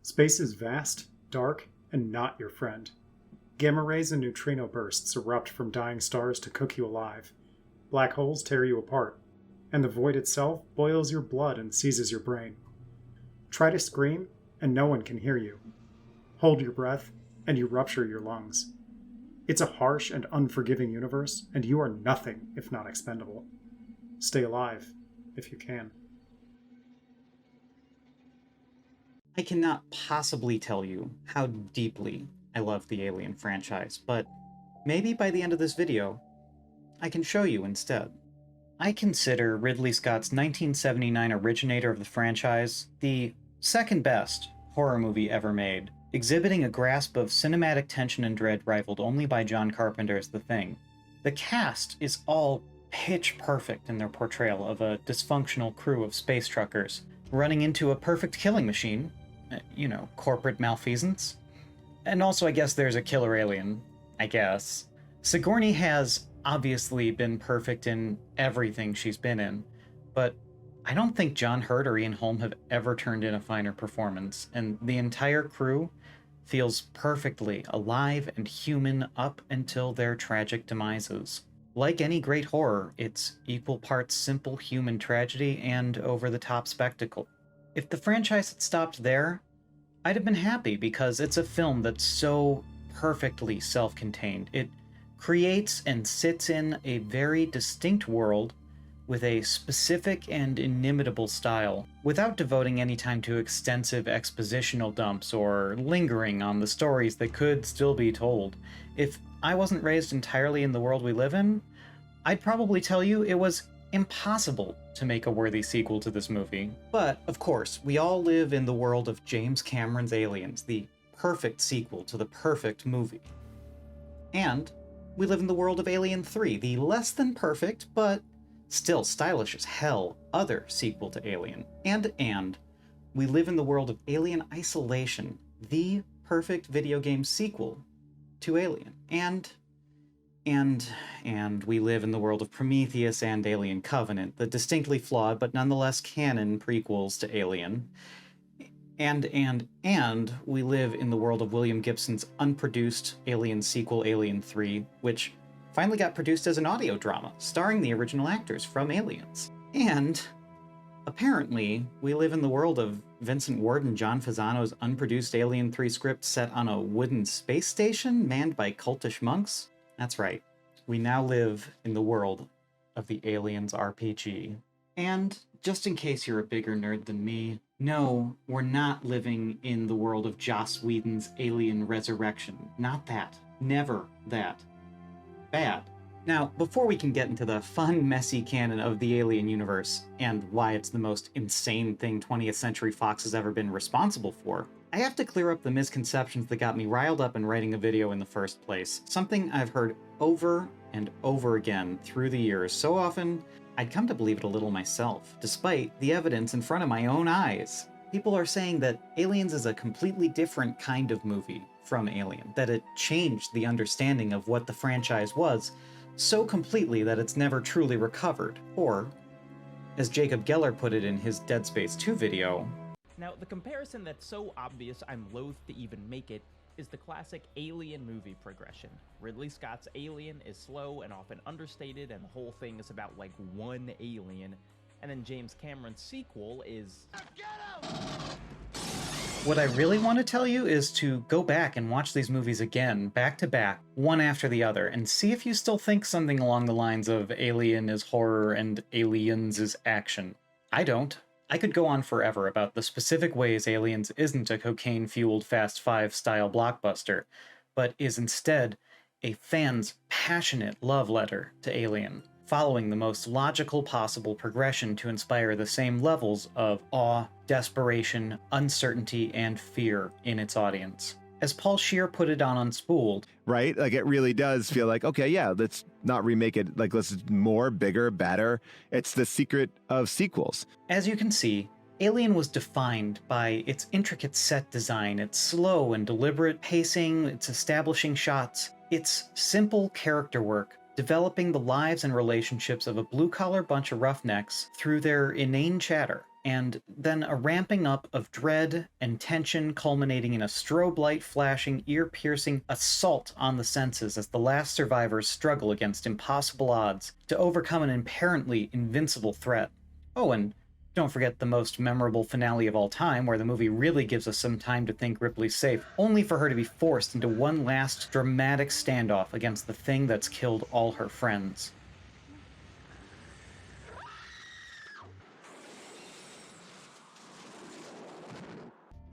Space is vast, dark, and not your friend. Gamma rays and neutrino bursts erupt from dying stars to cook you alive. Black holes tear you apart, and the void itself boils your blood and seizes your brain. Try to scream, and no one can hear you. Hold your breath, and you rupture your lungs. It's a harsh and unforgiving universe, and you are nothing if not expendable. Stay alive, if you can. I cannot possibly tell you how deeply I love the Alien franchise, but maybe by the end of this video, I can show you instead. I consider Ridley Scott's 1979 originator of the franchise the second best horror movie ever made, exhibiting a grasp of cinematic tension and dread rivaled only by John Carpenter's The Thing. The cast is all pitch perfect in their portrayal of a dysfunctional crew of space truckers running into a perfect killing machine, corporate malfeasance. And also, I guess there's a killer alien, I guess. Sigourney has obviously been perfect in everything she's been in, but I don't think John Hurt or Ian Holm have ever turned in a finer performance, and the entire crew feels perfectly alive and human up until their tragic demises. Like any great horror, it's equal parts simple human tragedy and over-the-top spectacle. If the franchise had stopped there, I'd have been happy because it's a film that's so perfectly self-contained. It creates and sits in a very distinct world with a specific and inimitable style, without devoting any time to extensive expositional dumps or lingering on the stories that could still be told. If I wasn't raised entirely in the world we live in, I'd probably tell you it was impossible to make a worthy sequel to this movie. But, of course, we all live in the world of James Cameron's Aliens, the perfect sequel to the perfect movie. And we live in the world of Alien 3, the less than perfect, but still stylish as hell, other sequel to Alien. And we live in the world of Alien Isolation, the perfect video game sequel to Alien. And we live in the world of Prometheus and Alien Covenant, the distinctly flawed but nonetheless canon prequels to Alien. And we live in the world of William Gibson's unproduced Alien sequel, Alien 3, which finally got produced as an audio drama, starring the original actors from Aliens. And apparently, we live in the world of Vincent Ward and John Fasano's unproduced Alien 3 script set on a wooden space station manned by cultish monks. That's right. We now live in the world of the Aliens RPG. And just in case you're a bigger nerd than me, no, we're not living in the world of Joss Whedon's Alien Resurrection. Not that. Never that. Bad. Now, before we can get into the fun, messy canon of the Alien universe, and why it's the most insane thing 20th Century Fox has ever been responsible for, I have to clear up the misconceptions that got me riled up in writing a video in the first place, something I've heard over and over again through the years, so often I'd come to believe it a little myself, despite the evidence in front of my own eyes. People are saying that Aliens is a completely different kind of movie from Alien, that it changed the understanding of what the franchise was so completely that it's never truly recovered, or, as Jacob Geller put it in his Dead Space 2 video, now, the comparison that's so obvious I'm loath to even make it is the classic Alien movie progression. Ridley Scott's Alien is slow and often understated, and the whole thing is about, like, one alien, and then James Cameron's sequel is... What I really want to tell you is to go back and watch these movies again, back to back, one after the other, and see if you still think something along the lines of Alien is horror and Aliens is action. I don't. I could go on forever about the specific ways Aliens isn't a cocaine-fueled Fast Five-style blockbuster, but is instead a fan's passionate love letter to Alien, following the most logical possible progression to inspire the same levels of awe, desperation, uncertainty, and fear in its audience. As Paul Scheer put it on Unspooled, right? Like, it really does feel like, okay, yeah, let's not remake it. Like, let's more, bigger, better. It's the secret of sequels. As you can see, Alien was defined by its intricate set design, its slow and deliberate pacing, its establishing shots, its simple character work, developing the lives and relationships of a blue-collar bunch of roughnecks through their inane chatter, and then a ramping up of dread and tension culminating in a strobe light flashing, ear-piercing assault on the senses as the last survivors struggle against impossible odds to overcome an apparently invincible threat. Oh, and don't forget the most memorable finale of all time, where the movie really gives us some time to think Ripley's safe, only for her to be forced into one last dramatic standoff against the thing that's killed all her friends.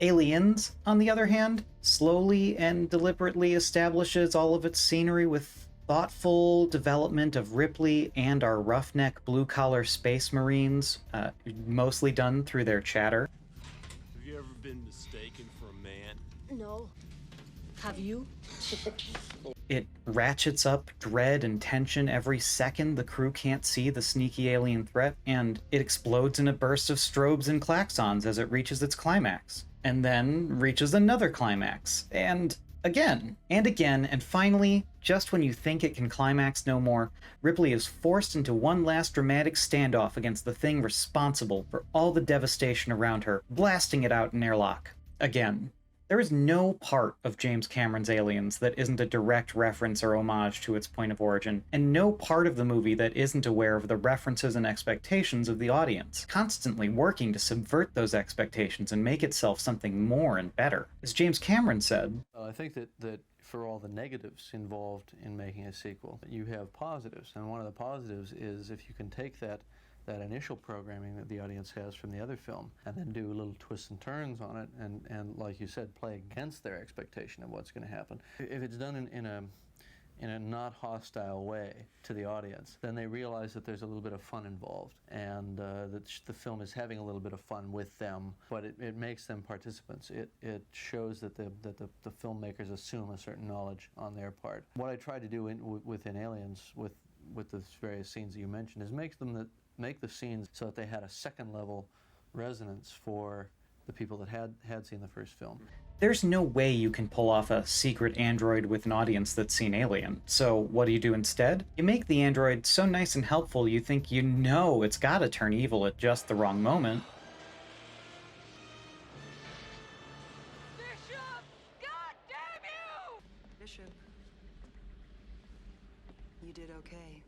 Aliens, on the other hand, slowly and deliberately establishes all of its scenery with thoughtful development of Ripley and our roughneck blue-collar space marines, mostly done through their chatter. Have you ever been mistaken for a man? No. Have you? It ratchets up dread and tension every second the crew can't see the sneaky alien threat, and it explodes in a burst of strobes and klaxons as it reaches its climax, and then reaches another climax, and again, and finally, just when you think it can climax no more, Ripley is forced into one last dramatic standoff against the thing responsible for all the devastation around her, blasting it out in airlock. Again. There is no part of James Cameron's Aliens that isn't a direct reference or homage to its point of origin, and no part of the movie that isn't aware of the references and expectations of the audience, constantly working to subvert those expectations and make itself something more and better. As James Cameron said, I think that for all the negatives involved in making a sequel, you have positives, and one of the positives is if you can take that initial programming that the audience has from the other film and then do little twists and turns on it and like you said, play against their expectation of what's going to happen. If it's done in a not hostile way to the audience, then they realize that there's a little bit of fun involved and that the film is having a little bit of fun with them, but it makes them participants. It shows that the filmmakers assume a certain knowledge on their part. What I tried to do within Aliens with the various scenes that you mentioned is make the scenes so that they had a second level resonance for the people that had seen the first film. there's no way you can pull off a secret android with an audience that's seen Alien. So what do you do instead? You make the android so nice and helpful you think you know it's gotta turn evil at just the wrong moment. Bishop! God damn you! Bishop, you did okay.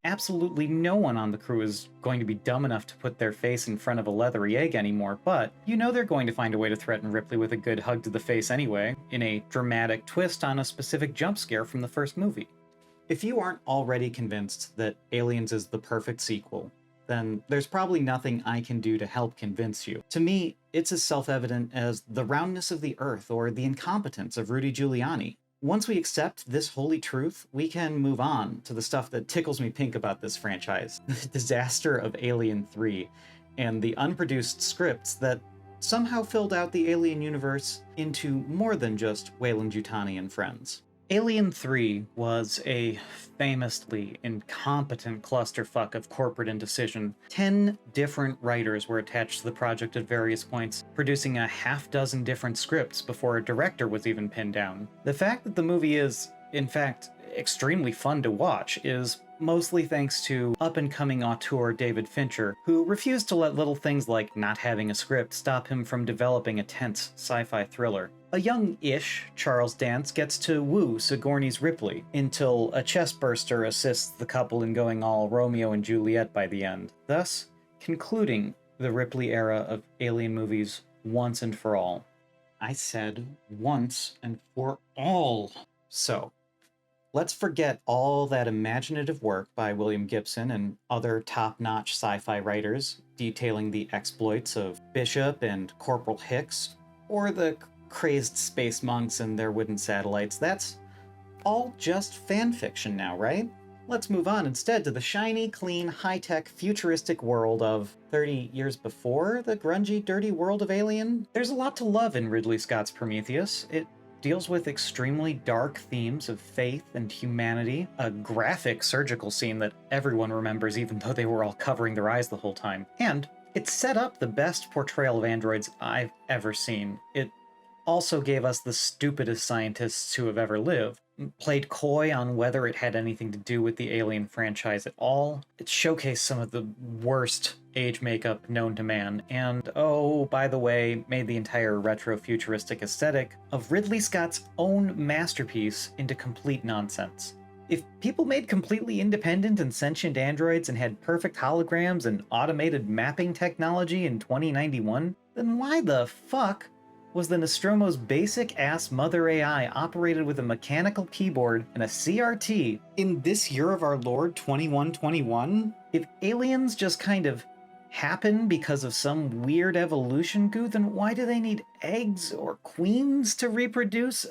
Absolutely no one on the crew is going to be dumb enough to put their face in front of a leathery egg anymore, but you know they're going to find a way to threaten Ripley with a good hug to the face anyway, in a dramatic twist on a specific jump scare from the first movie. If you aren't already convinced that Aliens is the perfect sequel, then there's probably nothing I can do to help convince you. To me, it's as self-evident as the roundness of the Earth or the incompetence of Rudy Giuliani. Once we accept this holy truth, we can move on to the stuff that tickles me pink about this franchise. The disaster of Alien 3, and the unproduced scripts that somehow filled out the Alien universe into more than just Weyland-Yutani and friends. Alien 3 was a famously incompetent clusterfuck of corporate indecision. 10 different writers were attached to the project at various points, producing a half-dozen different scripts before a director was even pinned down. The fact that the movie is, in fact, extremely fun to watch is mostly thanks to up-and-coming auteur David Fincher, who refused to let little things like not having a script stop him from developing a tense sci-fi thriller. A young-ish Charles Dance gets to woo Sigourney's Ripley, until a chestburster assists the couple in going all Romeo and Juliet by the end, thus concluding the Ripley era of Alien movies once and for all. I said once and for all. So, let's forget all that imaginative work by William Gibson and other top-notch sci-fi writers detailing the exploits of Bishop and Corporal Hicks, or the crazed space monks and their wooden satellites. That's all just fan fiction now, right? Let's move on instead to the shiny, clean, high-tech, futuristic world of 30 years before the grungy, dirty world of Alien. There's a lot to love in Ridley Scott's Prometheus. It deals with extremely dark themes of faith and humanity, a graphic surgical scene that everyone remembers even though they were all covering their eyes the whole time, and it set up the best portrayal of androids I've ever seen. It also gave us the stupidest scientists who have ever lived. Played coy on whether it had anything to do with the Alien franchise at all. It showcased some of the worst age makeup known to man, and oh, by the way, made the entire retro-futuristic aesthetic of Ridley Scott's own masterpiece into complete nonsense. If people made completely independent and sentient androids and had perfect holograms and automated mapping technology in 2091, then why the fuck was the Nostromo's basic-ass mother AI operated with a mechanical keyboard and a CRT in this year of our Lord 2121? If aliens just kind of happen because of some weird evolution goo, then why do they need eggs or queens to reproduce?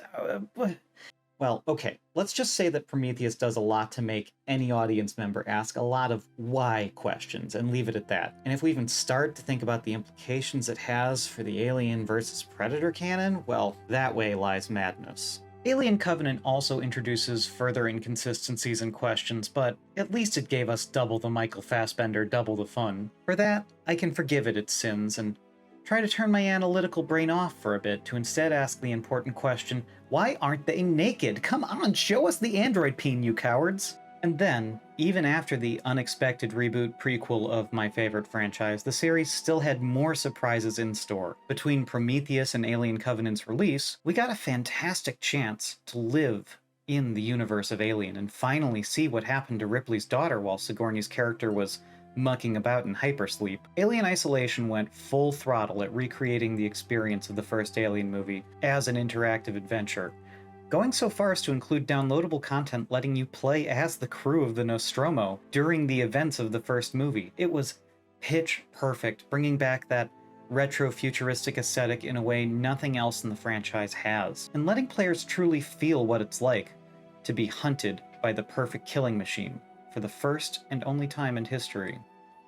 Well, okay, let's just say that Prometheus does a lot to make any audience member ask a lot of why questions, and leave it at that. And if we even start to think about the implications it has for the Alien versus Predator canon, well, that way lies madness. Alien Covenant also introduces further inconsistencies and questions, but at least it gave us double the Michael Fassbender, double the fun. For that, I can forgive it its sins, and try to turn my analytical brain off for a bit to instead ask the important question, why aren't they naked? Come on, show us the android peen, you cowards! And then, even after the unexpected reboot prequel of my favorite franchise, the series still had more surprises in store. Between Prometheus and Alien Covenant's release, we got a fantastic chance to live in the universe of Alien and finally see what happened to Ripley's daughter while Sigourney's character was mucking about in hypersleep. Alien Isolation went full throttle at recreating the experience of the first Alien movie as an interactive adventure, going so far as to include downloadable content letting you play as the crew of the Nostromo during the events of the first movie. It was pitch perfect, bringing back that retro-futuristic aesthetic in a way nothing else in the franchise has, and letting players truly feel what it's like to be hunted by the perfect killing machine for the first and only time in history.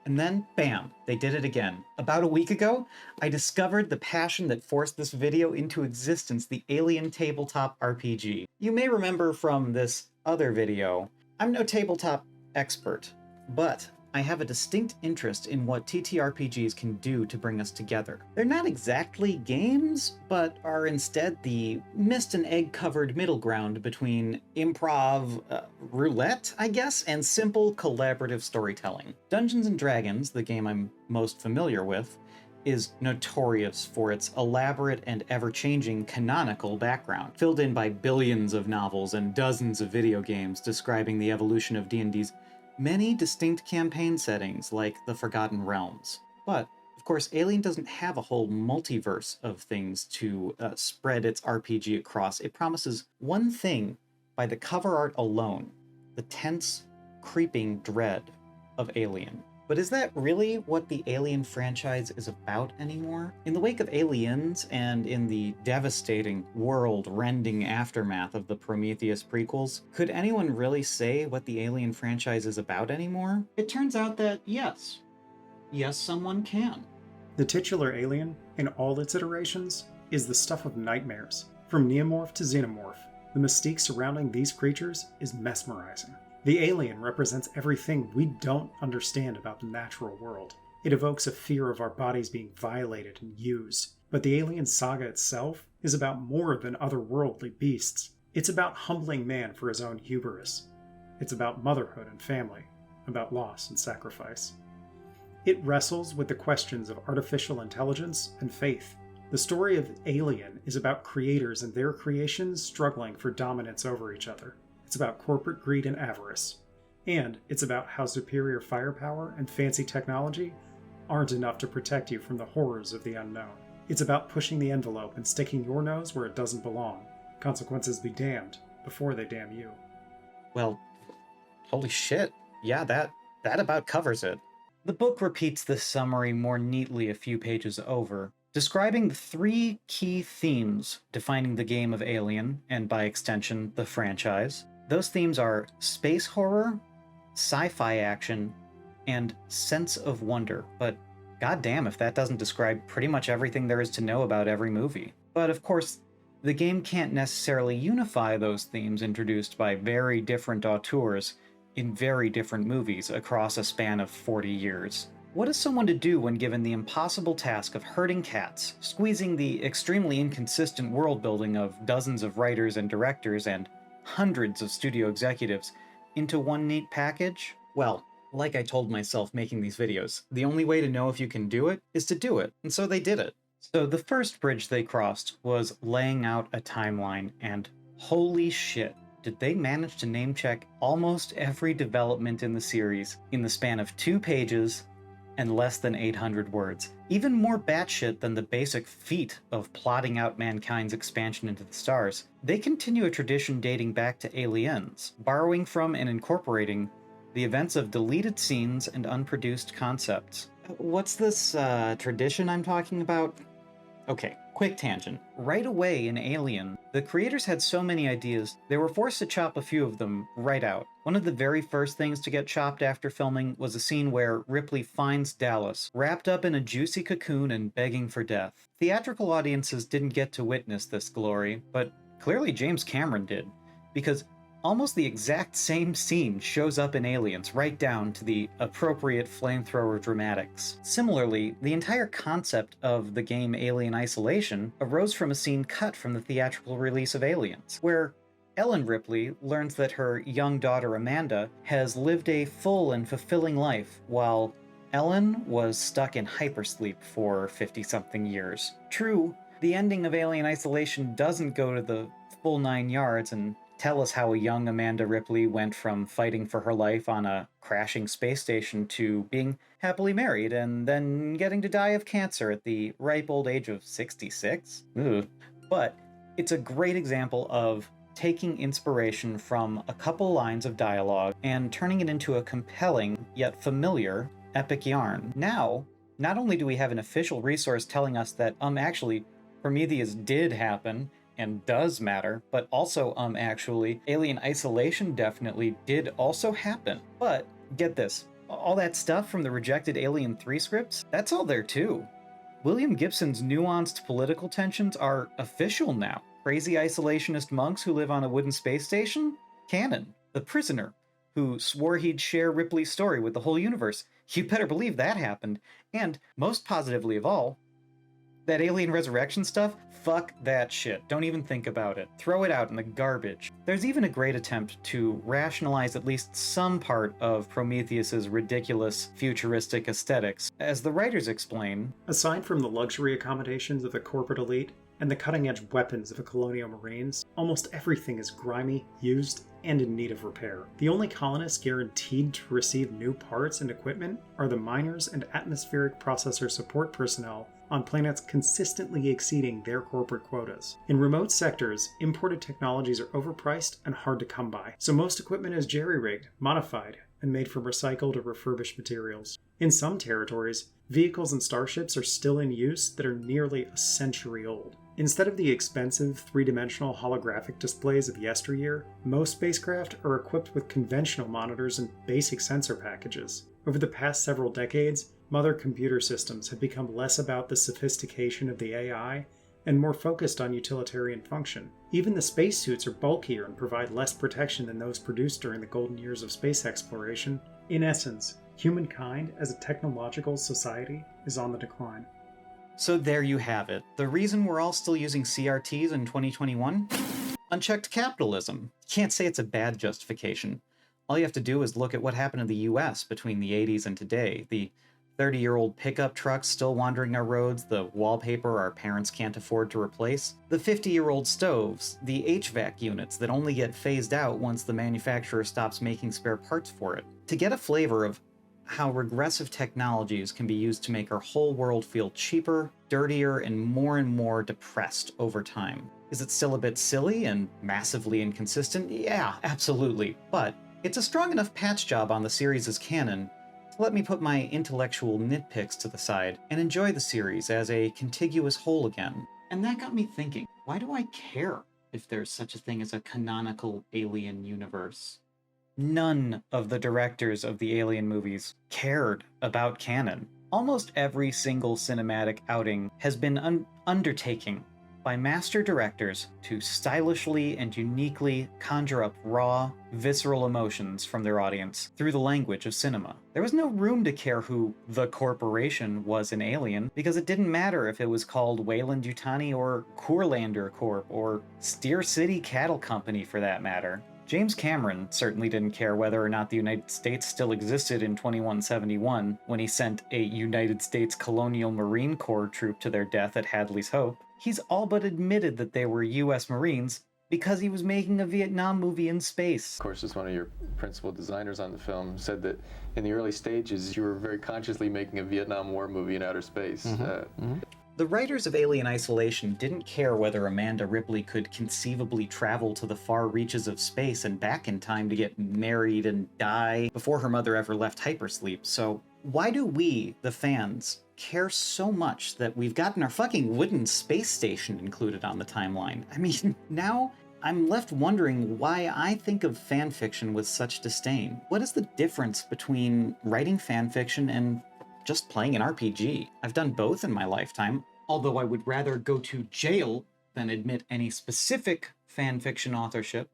And then, bam, they did it again. About a week ago, I discovered the passion that forced this video into existence, the Alien Tabletop RPG. You may remember from this other video, I'm no tabletop expert, but I have a distinct interest in what TTRPGs can do to bring us together. They're not exactly games, but are instead the mist and egg-covered middle ground between improv, roulette, I guess, and simple collaborative storytelling. Dungeons & Dragons, the game I'm most familiar with, is notorious for its elaborate and ever-changing canonical background, filled in by billions of novels and dozens of video games describing the evolution of D&D's many distinct campaign settings like the Forgotten Realms. But, of course, Alien doesn't have a whole multiverse of things to spread its RPG across. It promises one thing by the cover art alone: the tense, creeping dread of Alien. But is that really what the Alien franchise is about anymore? In the wake of Aliens, and in the devastating, world-rending aftermath of the Prometheus prequels, could anyone really say what the Alien franchise is about anymore? It turns out that yes. Yes, someone can. The titular alien, in all its iterations, is the stuff of nightmares. From neomorph to xenomorph, the mystique surrounding these creatures is mesmerizing. The alien represents everything we don't understand about the natural world. It evokes a fear of our bodies being violated and used. But the Alien saga itself is about more than otherworldly beasts. It's about humbling man for his own hubris. It's about motherhood and family, about loss and sacrifice. It wrestles with the questions of artificial intelligence and faith. The story of Alien is about creators and their creations struggling for dominance over each other. It's about corporate greed and avarice. And it's about how superior firepower and fancy technology aren't enough to protect you from the horrors of the unknown. It's about pushing the envelope and sticking your nose where it doesn't belong. Consequences be damned before they damn you. Well, holy shit. Yeah, that about covers it. The book repeats this summary more neatly a few pages over, describing the three key themes defining the game of Alien, and by extension, the franchise. Those themes are space horror, sci-fi action, and sense of wonder, but goddamn if that doesn't describe pretty much everything there is to know about every movie. But of course, the game can't necessarily unify those themes introduced by very different auteurs in very different movies across a span of 40 years. What is someone to do when given the impossible task of herding cats, squeezing the extremely inconsistent world building of dozens of writers and directors and hundreds of studio executives into one neat package? Well, like I told myself making these videos, the only way to know if you can do it is to do it, and so they did it. So the first bridge they crossed was laying out a timeline, and holy shit, did they manage to name-check almost every development in the series in the span of 2 pages and less than 800 words. Even more batshit than the basic feat of plotting out mankind's expansion into the stars, they continue a tradition dating back to Aliens, borrowing from and incorporating the events of deleted scenes and unproduced concepts. What's this tradition I'm talking about? Okay, quick tangent. Right away in Alien, the creators had so many ideas, they were forced to chop a few of them right out. One of the very first things to get chopped after filming was a scene where Ripley finds Dallas, wrapped up in a juicy cocoon and begging for death. Theatrical audiences didn't get to witness this glory, but clearly James Cameron did, because almost the exact same scene shows up in Aliens, right down to the appropriate flamethrower dramatics. Similarly, the entire concept of the game Alien Isolation arose from a scene cut from the theatrical release of Aliens, where Ellen Ripley learns that her young daughter Amanda has lived a full and fulfilling life, while Ellen was stuck in hypersleep for 50-something years. True, the ending of Alien Isolation doesn't go to the full 9 yards and tell us how a young Amanda Ripley went from fighting for her life on a crashing space station to being happily married and then getting to die of cancer at the ripe old age of 66. Ugh. But it's a great example of taking inspiration from a couple lines of dialogue and turning it into a compelling, yet familiar, epic yarn. Now, not only do we have an official resource telling us that, actually, Prometheus did happen, and does matter, but also, actually, Alien Isolation definitely did also happen. But, get this, all that stuff from the rejected Alien 3 scripts, that's all there too. William Gibson's nuanced political tensions are official now. Crazy isolationist monks who live on a wooden space station? Canon. The Prisoner, who swore he'd share Ripley's story with the whole universe. You better believe that happened. And, most positively of all, that Alien Resurrection stuff? Fuck that shit. Don't even think about it. Throw it out in the garbage. There's even a great attempt to rationalize at least some part of Prometheus's ridiculous, futuristic aesthetics. As the writers explain, aside from the luxury accommodations of the corporate elite and the cutting-edge weapons of the colonial marines, almost everything is grimy, used, and in need of repair. The only colonists guaranteed to receive new parts and equipment are the miners and atmospheric processor support personnel on planets consistently exceeding their corporate quotas. In remote sectors, imported technologies are overpriced and hard to come by, so most equipment is jerry-rigged, modified, and made from recycled or refurbished materials. In some territories, vehicles and starships are still in use that are nearly a century old. Instead of the expensive, three-dimensional holographic displays of yesteryear, most spacecraft are equipped with conventional monitors and basic sensor packages. Over the past several decades, mother computer systems have become less about the sophistication of the AI and more focused on utilitarian function. Even the spacesuits are bulkier and provide less protection than those produced during the golden years of space exploration. In essence, humankind as a technological society is on the decline. so there you have it. The reason we're all still using CRTs in 2021? Unchecked capitalism. Can't say it's a bad justification. All you have to do is look at what happened in the US between the 80s and today. The 30-year-old pickup trucks still wandering our roads, the wallpaper our parents can't afford to replace, the 50-year-old stoves, the HVAC units that only get phased out once the manufacturer stops making spare parts for it. To get a flavor of how regressive technologies can be used to make our whole world feel cheaper, dirtier, and more depressed over time. Is it still a bit silly and massively inconsistent? Yeah, absolutely. But it's a strong enough patch job on the series as canon to let me put my intellectual nitpicks to the side and enjoy the series as a contiguous whole again. And that got me thinking, why do I care if there's such a thing as a canonical alien universe? None of the directors of the Alien movies cared about canon. Almost every single cinematic outing has been undertaking by master directors to stylishly and uniquely conjure up raw, visceral emotions from their audience through the language of cinema. There was no room to care who the corporation was in Alien, because it didn't matter if it was called Weyland-Yutani or Courlander Corp. Or Steer City Cattle Company for that matter. James Cameron certainly didn't care whether or not the United States still existed in 2171 when he sent a United States Colonial Marine Corps troop to their death at Hadley's Hope. He's all but admitted that they were US Marines because he was making a Vietnam movie in space. Of course, as one of your principal designers on the film said that in the early stages you were very consciously making a Vietnam War movie in outer space. The writers of Alien Isolation didn't care whether Amanda Ripley could conceivably travel to the far reaches of space and back in time to get married and die before her mother ever left hypersleep, so why do we, the fans, care so much that we've gotten our fucking wooden space station included on the timeline? I mean, now I'm left wondering why I think of fanfiction with such disdain. What is the difference between writing fanfiction and just playing an RPG? I've done both in my lifetime, although I would rather go to jail than admit any specific fanfiction authorship.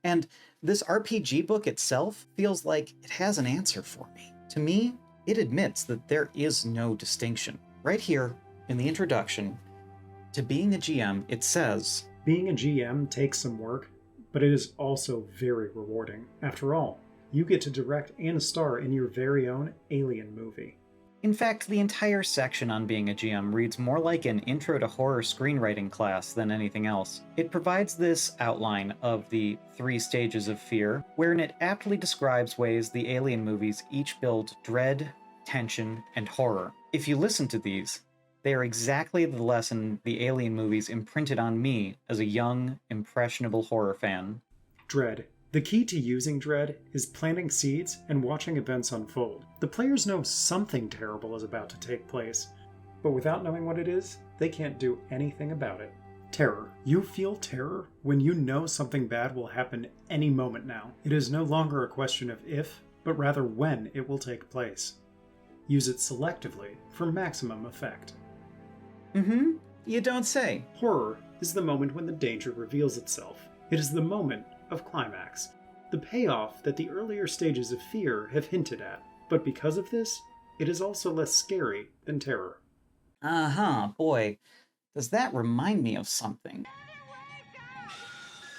And this RPG book itself feels like it has an answer for me. To me, it admits that there is no distinction. Right here, in the introduction to Being a GM, it says, Being a GM takes some work, but it is also very rewarding. After all, you get to direct and star in your very own Alien movie. In fact, the entire section on being a GM reads more like an intro to horror screenwriting class than anything else. It provides this outline of the 3 stages of fear, wherein it aptly describes ways the Alien movies each build dread, tension, and horror. If you listen to these, they are exactly the lesson the Alien movies imprinted on me as a young, impressionable horror fan. Dread. The key to using dread is planting seeds and watching events unfold. The players know something terrible is about to take place, but without knowing what it is, they can't do anything about it. Terror. You feel terror when you know something bad will happen any moment now. It is no longer a question of if, but rather when it will take place. Use it selectively for maximum effect. You don't say. Horror is the moment when the danger reveals itself. It is the moment of climax, the payoff that the earlier stages of fear have hinted at. But because of this, it is also less scary than terror. Boy, does that remind me of something.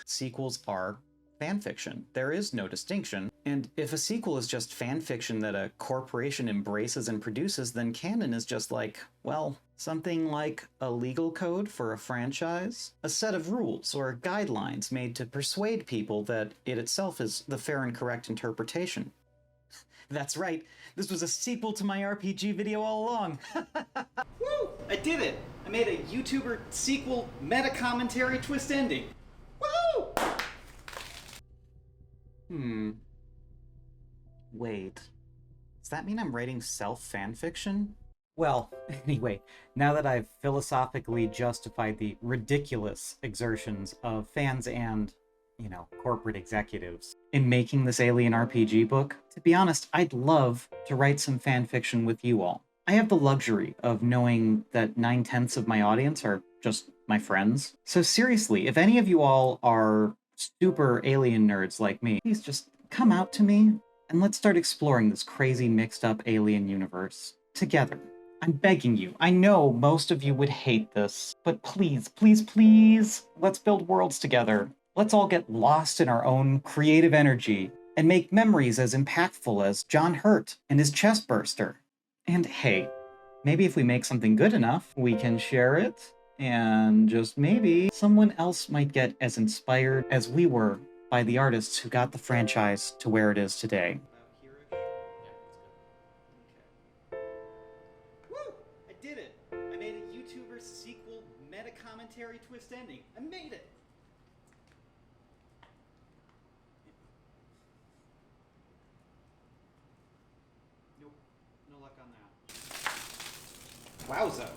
Sequels are fanfiction. There is no distinction. And if a sequel is just fanfiction that a corporation embraces and produces, then canon is just like, well, something like a legal code for a franchise? A set of rules or guidelines made to persuade people that it itself is the fair and correct interpretation. That's right, this was a sequel to my RPG video all along. Woo! I did it! I made a YouTuber sequel meta-commentary twist ending. Woo! Wait, does that mean I'm writing self-fanfiction? Well, anyway, now that I've philosophically justified the ridiculous exertions of fans and, corporate executives in making this Alien RPG book, to be honest, I'd love to write some fanfiction with you all. I have the luxury of knowing that 9/10 of my audience are just my friends. So seriously, if any of you all are super Alien nerds like me, please just come out to me and let's start exploring this crazy mixed up Alien universe together. I'm begging you. I know most of you would hate this, but please, please, please, let's build worlds together. Let's all get lost in our own creative energy and make memories as impactful as John Hurt and his chestburster. And hey, maybe if we make something good enough, we can share it, and just maybe someone else might get as inspired as we were by the artists who got the franchise to where it is today. Commentary twist ending. I made it! Nope. No luck on that. Wowza.